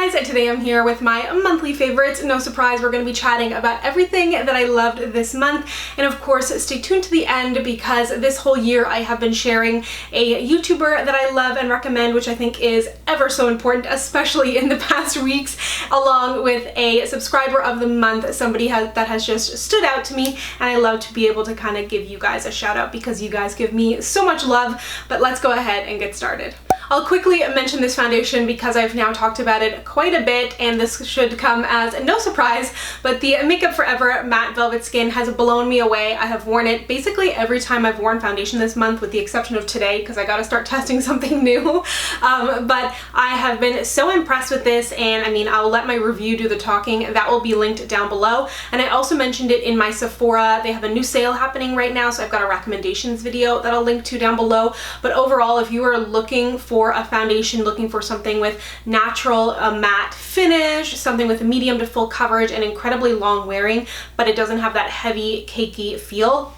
Hey guys, today I'm here with my monthly favorites. No surprise, we're going to be chatting about everything that I loved this month. And of course, stay tuned to the end because this whole year I have been sharing a YouTuber that I love and recommend, which I think is ever so important, especially in the past weeks, along with a subscriber of the month, somebody that has just stood out to me. And I love to be able to kind of give you guys a shout out because you guys give me so much love. But let's go ahead and get started. I'll quickly mention this foundation because I've now talked about it quite a bit, and this should come as no surprise, but the Makeup Forever Matte Velvet Skin has blown me away. I have worn it basically every time I've worn foundation this month, with the exception of today because I gotta start testing something new. But I have been so impressed with this, and I mean, I'll let my review do the talking. That will be linked down below. And I also mentioned it in my Sephora. They have a new sale happening right now, so I've got a recommendations video that I'll link to down below. But overall, if you are looking for a foundation, looking for something with natural matte finish, something with a medium to full coverage and incredibly long wearing, but it doesn't have that heavy cakey feel,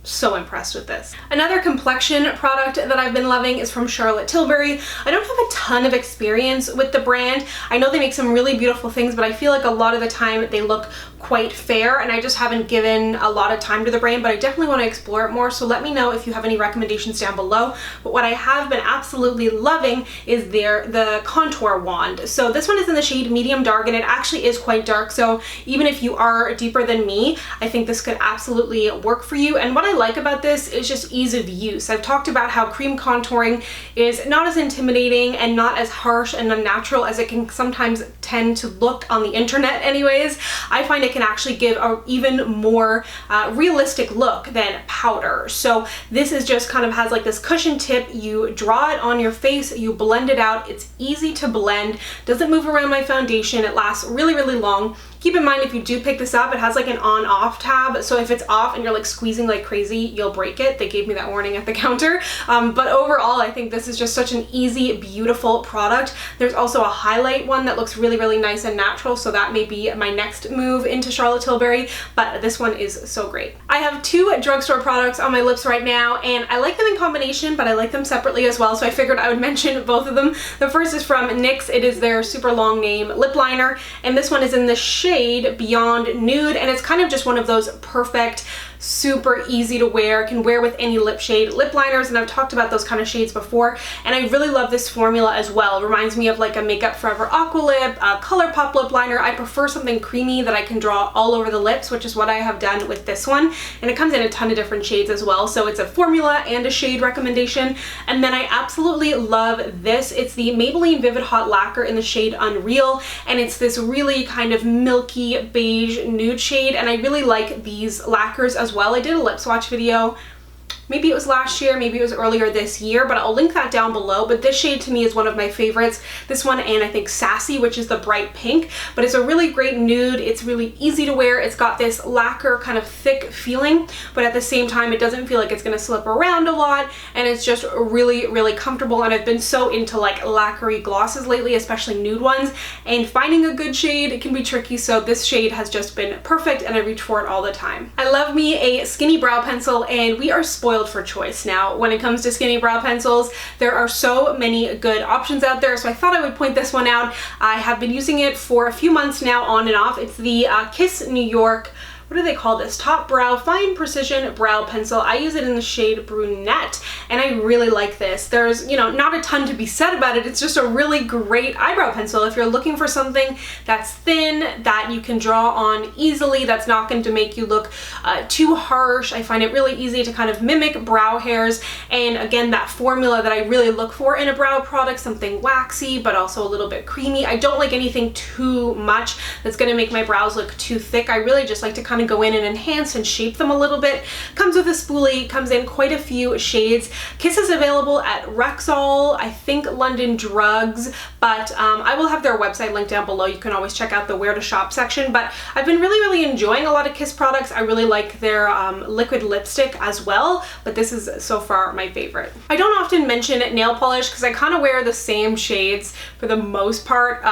so impressed with this. Another complexion product that I've been loving is from Charlotte Tilbury. I don't have a ton of experience with the brand. I know they make some really beautiful things, but I feel like a lot of the time they look quite fair, and I just haven't given a lot of time to the brand, but I definitely want to explore it more, so let me know if you have any recommendations down below. But what I have been absolutely loving is the contour wand. So this one is in the shade medium dark, and it actually is quite dark, so even if you are deeper than me, I think this could absolutely work for you. And what I like about this is just ease of use. I've talked about how cream contouring is not as intimidating and not as harsh and unnatural as it can sometimes tend to look on the internet anyways. I find it can actually give an even more realistic look than powder. So this is just kind of has like this cushion tip. You draw it on your face, you blend it out. It's easy to blend, doesn't move around my foundation. It lasts really, really long. Keep in mind, if you do pick this up, it has like an on-off tab, so if it's off and you're like squeezing like crazy, you'll break it. They gave me that warning at the counter. But overall, I think this is just such an easy, beautiful product. There's also a highlight one that looks really, really nice and natural, so that may be my next move into Charlotte Tilbury, but this one is so great. I have two drugstore products on my lips right now, and I like them in combination, but I like them separately as well, so I figured I would mention both of them. The first is from NYX. It is their super long name lip liner, and this one is in the shade Beyond Nude, and it's kind of just one of those perfect, super easy to wear, can wear with any lip shade lip liners, and I've talked about those kind of shades before, and I really love this formula as well. It reminds me of like a Makeup Forever Aqua Lip, a ColourPop lip liner. I prefer something creamy that I can draw all over the lips, which is what I have done with this one, and it comes in a ton of different shades as well, so it's a formula and a shade recommendation. And then I absolutely love this. It's the Maybelline Vivid Hot Lacquer in the shade Unreal, and it's this really kind of milky beige nude shade, and I really like these lacquers as well. I did a lip swatch video, maybe it was last year, maybe it was earlier this year, but I'll link that down below. But this shade to me is one of my favorites. This one, and I think Sassy, which is the bright pink, but it's a really great nude. It's really easy to wear. It's got this lacquer kind of thick feeling, but at the same time, it doesn't feel like it's gonna slip around a lot, and it's just really, really comfortable. And I've been so into like lacquery glosses lately, especially nude ones, and finding a good shade, it can be tricky, so this shade has just been perfect, and I reach for it all the time. I love me a skinny brow pencil, and we are spoiled for choice now when it comes to skinny brow pencils. There are so many good options out there, so I thought I would point this one out. I have been using it for a few months now, on and off. It's the Kiss New York, what do they call this? Top Brow Fine Precision Brow Pencil. I use it in the shade Brunette, and I really like this. There's, you know, not a ton to be said about it. It's just a really great eyebrow pencil. If you're looking for something that's thin, that you can draw on easily, that's not going to make you look too harsh. I find it really easy to kind of mimic brow hairs, and again, that formula that I really look for in a brow product, something waxy, but also a little bit creamy. I don't like anything too much that's going to make my brows look too thick. I really just like to kind of go in and enhance and shape them a little bit. Comes with a spoolie, comes in quite a few shades. Kiss is available at Rexall, I think London Drugs, but I will have their website linked down below. You can always check out the where to shop section, but I've been really, really enjoying a lot of Kiss products. I really like their liquid lipstick as well, but this is so far my favorite. I don't often mention nail polish because I kind of wear the same shades for the most part.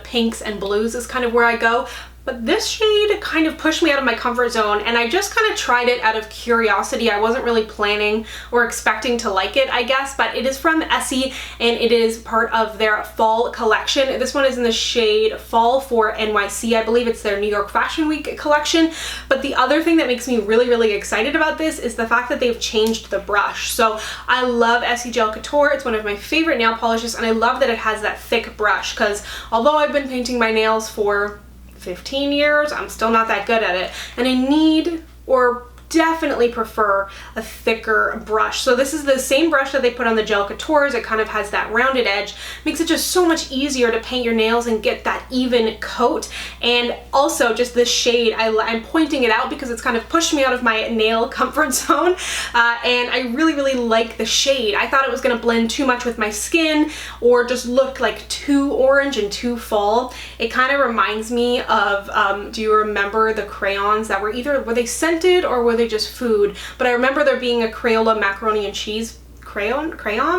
Pinks and blues is kind of where I go, But this shade kind of pushed me out of my comfort zone, and I just kind of tried it out of curiosity. I wasn't really planning or expecting to like it, I guess, but it is from Essie, and it is part of their fall collection. This one is in the shade Fall for NYC. I believe it's their New York Fashion Week collection. But the other thing that makes me really, really excited about this is the fact that they've changed the brush. So I love Essie Gel Couture. It's one of my favorite nail polishes, and I love that it has that thick brush, because although I've been painting my nails for 15 years, I'm still not that good at it, and I need, or definitely prefer, a thicker brush. So this is the same brush that they put on the Gel Coutures. It kind of has that rounded edge, makes it just so much easier to paint your nails and get that even coat. And also just this shade, I'm pointing it out because it's kind of pushed me out of my nail comfort zone, and I really, really like the shade. I thought it was going to blend too much with my skin or just look like too orange and too fall. It kind of reminds me of, do you remember the crayons that were were they scented or were they just food? But I remember there being a Crayola macaroni and cheese crayon,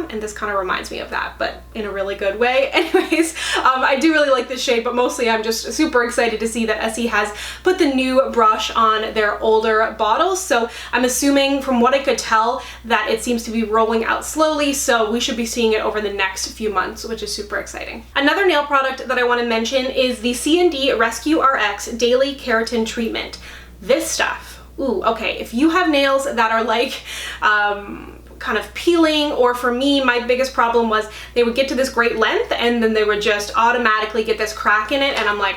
and this kind of reminds me of that, but in a really good way. Anyways, I do really like this shade, but mostly I'm just super excited to see that Essie has put the new brush on their older bottles. So I'm assuming, from what I could tell, that it seems to be rolling out slowly, so we should be seeing it over the next few months, which is super exciting. Another nail product that I want to mention is the C&D Rescue RX Daily Keratin Treatment. This stuff, ooh, okay, if you have nails that are like kind of peeling, or for me, my biggest problem was they would get to this great length and then they would just automatically get this crack in it, and I'm like,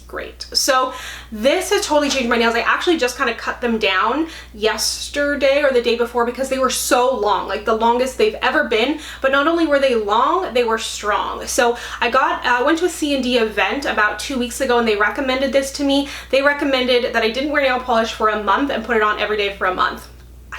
great. So this has totally changed my nails. I actually just kind of cut them down yesterday or the day before because they were so long, like the longest they've ever been. But not only were they long, they were strong. So I went to a C&D event about 2 weeks ago, and they recommended this to me. They recommended that I didn't wear nail polish for a month and put it on every day for a month. I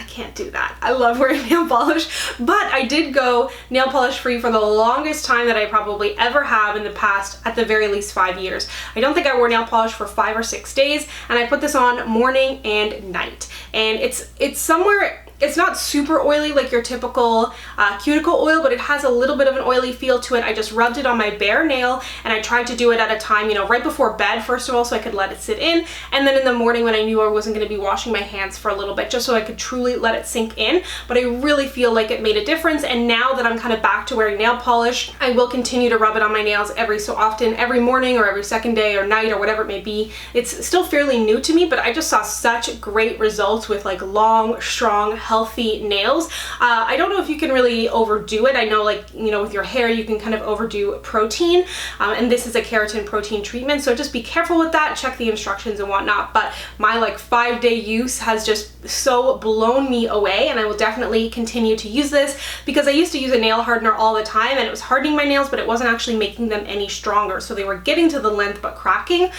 can't do that. I love wearing nail polish, but I did go nail polish free for the longest time that I probably ever have in the past, at the very least 5 years. I don't think I wore nail polish for 5 or 6 days, and I put this on morning and night. And it's somewhere, it's not super oily like your typical cuticle oil, but it has a little bit of an oily feel to it. I just rubbed it on my bare nail, and I tried to do it at a time, you know, right before bed, first of all, so I could let it sit in, and then in the morning when I knew I wasn't going to be washing my hands for a little bit, just so I could truly let it sink in. But I really feel like it made a difference, and now that I'm kind of back to wearing nail polish, I will continue to rub it on my nails every so often, every morning or every second day or night or whatever it may be. It's still fairly new to me, but I just saw such great results with like long, strong, healthy nails. I don't know if you can really overdo it. I know, like, you know, with your hair you can kind of overdo protein, and this is a keratin protein treatment, so just be careful with that, check the instructions and whatnot. But my like 5-day use has just so blown me away, and I will definitely continue to use this, because I used to use a nail hardener all the time, and it was hardening my nails, but it wasn't actually making them any stronger, so they were getting to the length but cracking.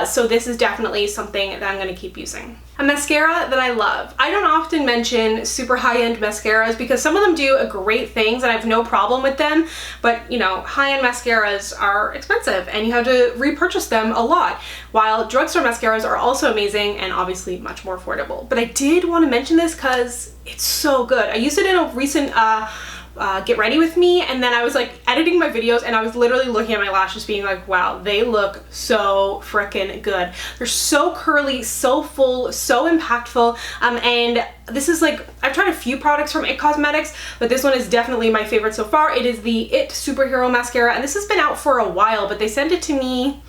So this is definitely something that I'm going to keep using. A mascara that I love. I don't often mention super high-end mascaras because some of them do great things and I have no problem with them, but you know, high-end mascaras are expensive and you have to repurchase them a lot, while drugstore mascaras are also amazing and obviously much more affordable. But I did want to mention this because it's so good. I used it in a recent get ready with me, and then I was like editing my videos and I was literally looking at my lashes being like, wow, they look so freaking good. They're so curly, so full, so impactful, and this is like, I've tried a few products from IT Cosmetics, but this one is definitely my favorite so far. It is the IT Superhero Mascara, and this has been out for a while, but they sent it to me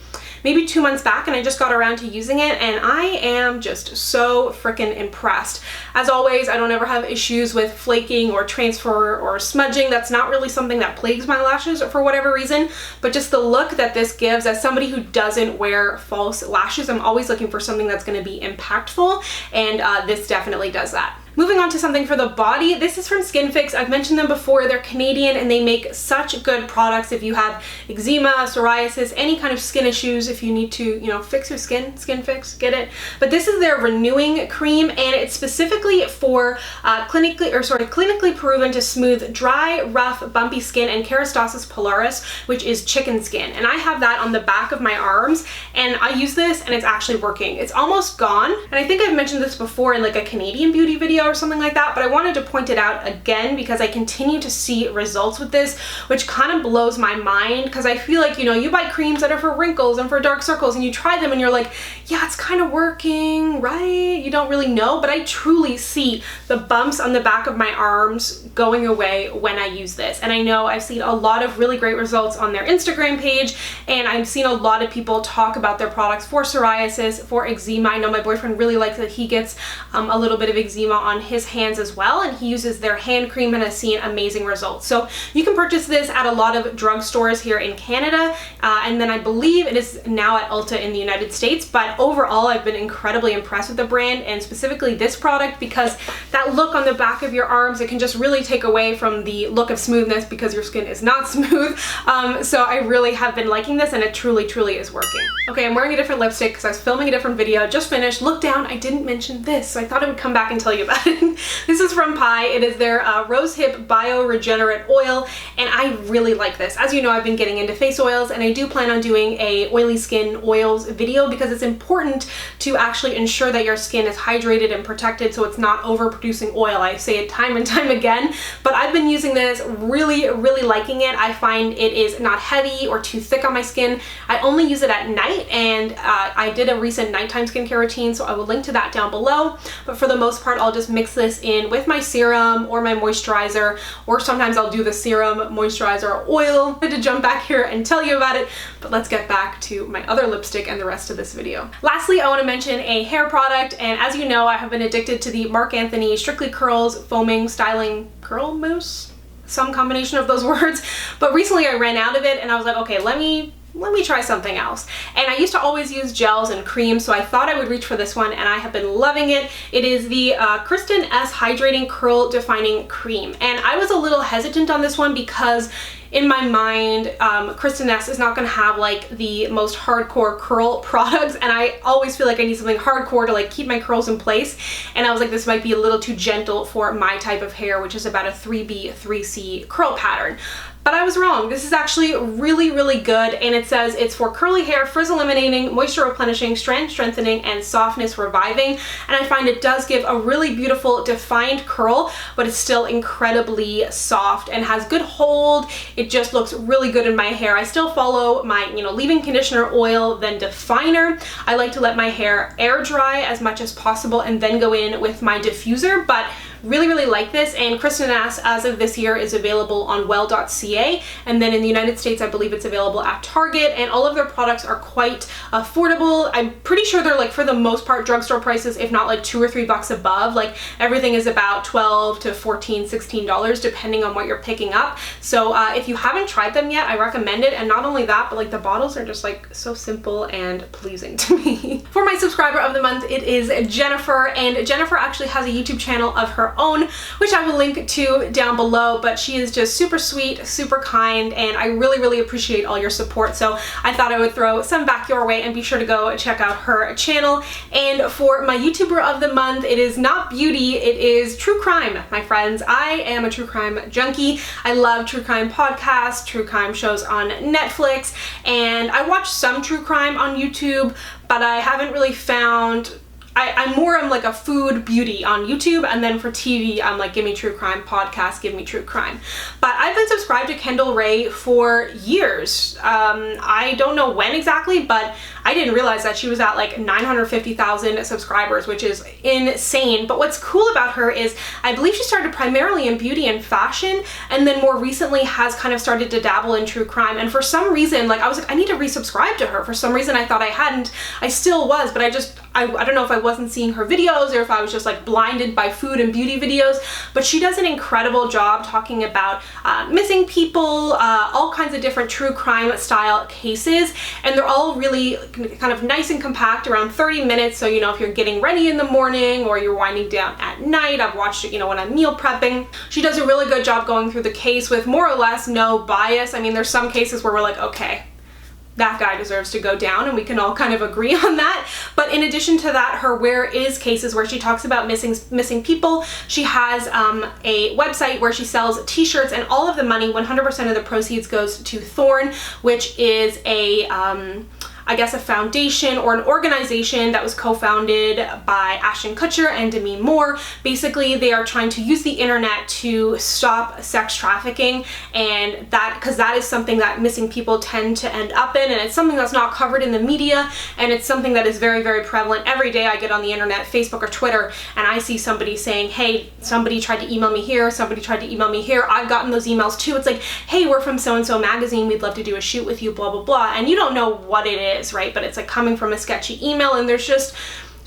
maybe 2 months back, and I just got around to using it, and I am just so freaking impressed. As always, I don't ever have issues with flaking or transfer or smudging. That's not really something that plagues my lashes for whatever reason, but just the look that this gives, as somebody who doesn't wear false lashes, I'm always looking for something that's going to be impactful, and this definitely does that. Moving on to something for the body. This is from Skin Fix. I've mentioned them before. They're Canadian and they make such good products if you have eczema, psoriasis, any kind of skin issues. If you need to, you know, fix your skin, Skin Fix, get it. But this is their renewing cream, and it's specifically for clinically proven to smooth dry, rough, bumpy skin and keratosis pilaris, which is chicken skin. And I have that on the back of my arms, and I use this and it's actually working. It's almost gone, and I think I've mentioned this before in like a Canadian beauty video, video or something like that, but I wanted to point it out again because I continue to see results with this, which kind of blows my mind, because I feel like, you know, you buy creams that are for wrinkles and for dark circles and you try them and you're like, yeah, it's kind of working, right? You don't really know, but I truly see the bumps on the back of my arms going away when I use this. And I know I've seen a lot of really great results on their Instagram page, and I've seen a lot of people talk about their products for psoriasis, for eczema. I know my boyfriend really likes that. He gets a little bit of eczema on his hands as well, and he uses their hand cream and has seen amazing results. So you can purchase this at a lot of drugstores here in Canada, and then I believe it is now at Ulta in the United States. But overall, I've been incredibly impressed with the brand, and specifically this product, because that look on the back of your arms, it can just really take away from the look of smoothness because your skin is not smooth. So I really have been liking this, and it truly is working. Okay, I'm wearing a different lipstick because I was filming a different video, just finished. Look down, I didn't mention this, so I thought I would come back and tell you about it. This is from Pi. It is their Rose Hip Bio Regenerate Oil, and I really like this. As you know, I've been getting into face oils, and I do plan on doing a oily skin oils video because it's important to actually ensure that your skin is hydrated and protected so it's not overproducing oil. I say it time and time again, but I've been using this, really liking it. I find it is not heavy or too thick on my skin. I only use it at night, and I did a recent nighttime skincare routine, so I will link to that down below. But for the most part, I'll just mix this in with my serum or my moisturizer, or sometimes I'll do the serum, moisturizer, oil. I had to jump back here and tell you about it, but let's get back to my other lipstick and the rest of this video. Lastly, I want to mention a hair product, and as you know, I have been addicted to the Marc Anthony Strictly Curls Foaming Styling Curl Mousse, some combination of those words, but recently I ran out of it and I was like, okay, let me try something else. And I used to always use gels and creams, so I thought I would reach for this one, and I have been loving it. It is the Kristen S Hydrating Curl Defining Cream, and I was a little hesitant on this one because in my mind, Kristen S is not gonna have like the most hardcore curl products, and I always feel like I need something hardcore to like keep my curls in place, and I was like, this might be a little too gentle for my type of hair, which is about a 3B, 3C curl pattern. But I was wrong. This is actually really good, and it says it's for curly hair, frizz eliminating, moisture replenishing, strand strengthening, and softness reviving. And I find it does give a really beautiful defined curl, but it's still incredibly soft and has good hold. It just looks really good in my hair. I still follow my, leave-in conditioner, oil, then definer. I like to let my hair air dry as much as possible and then go in with my diffuser, but really like this. And Kristen S, as of this year, is available on well.ca, and then in the United States I believe it's available at Target, and all of their products are quite affordable. I'm pretty sure they're like, for the most part, drugstore prices, if not like $2 or $3 above. Like everything is about $12 to $14, $16 depending on what you're picking up. So if you haven't tried them yet, I recommend it. And not only that, but like the bottles are just like so simple and pleasing to me. For my subscriber of the month, it is Jennifer, and Jennifer actually has a YouTube channel of her own, which I will link to down below, but she is just super sweet, super kind, and I really appreciate all your support. So I thought I would throw some back your way, and be sure to go check out her channel. And for my YouTuber of the month, it is not beauty, it is true crime, my friends. I am a true crime junkie. I love true crime podcasts, true crime shows on Netflix, and I watch some true crime on YouTube, but I haven't really found I'm like a food beauty on YouTube, and then for TV, I'm like, give me true crime podcast, give me true crime. But I've been subscribed to Kendall Rae for years. I don't know when exactly, but I didn't realize that she was at like 950,000 subscribers, which is insane. But what's cool about her is I believe she started primarily in beauty and fashion, and then more recently has kind of started to dabble in true crime. And for some reason, like I was like, I need to resubscribe to her. For some reason, I thought I hadn't. I still was, but I don't know if I wasn't seeing her videos or if I was just like blinded by food and beauty videos, but she does an incredible job talking about missing people, all kinds of different true crime style cases, and they're all really kind of nice and compact, around 30 minutes. So, if you're getting ready in the morning or you're winding down at night, I've watched it, when I'm meal prepping. She does a really good job going through the case with more or less no bias. I mean, there's some cases where we're like, okay, that guy deserves to go down, and we can all kind of agree on that. But in addition to that, her Where Is cases, where she talks about missing people, she has a website where she sells t-shirts, and all of the money, 100% of the proceeds, goes to Thorn, which is a I guess, a foundation or an organization that was co-founded by Ashton Kutcher and Demi Moore. Basically, they are trying to use the internet to stop sex trafficking, and because that is something that missing people tend to end up in, and it's something that's not covered in the media, and it's something that is very, very prevalent. Every day I get on the internet, Facebook or Twitter, and I see somebody saying, hey, somebody tried to email me here, somebody tried to email me here. I've gotten those emails too. It's like, hey, we're from so-and-so magazine, we'd love to do a shoot with you, blah, blah, blah. And you don't know what it is, right? But it's like coming from a sketchy email, and there's just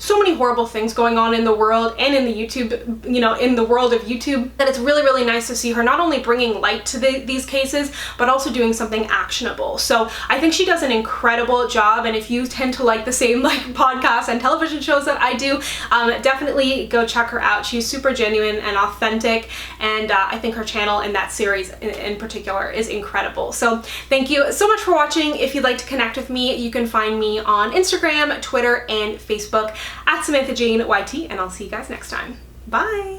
so many horrible things going on in the world and in the YouTube, you know, in the world of YouTube, that it's really, really nice to see her not only bringing light to these cases, but also doing something actionable. So I think she does an incredible job, and if you tend to like the same like podcasts and television shows that I do, definitely go check her out. She's super genuine and authentic, and I think her channel and that series in particular is incredible. So thank you so much for watching. If you'd like to connect with me, you can find me on Instagram, Twitter, and Facebook at Samantha Jane YT, and I'll see you guys next time. Bye!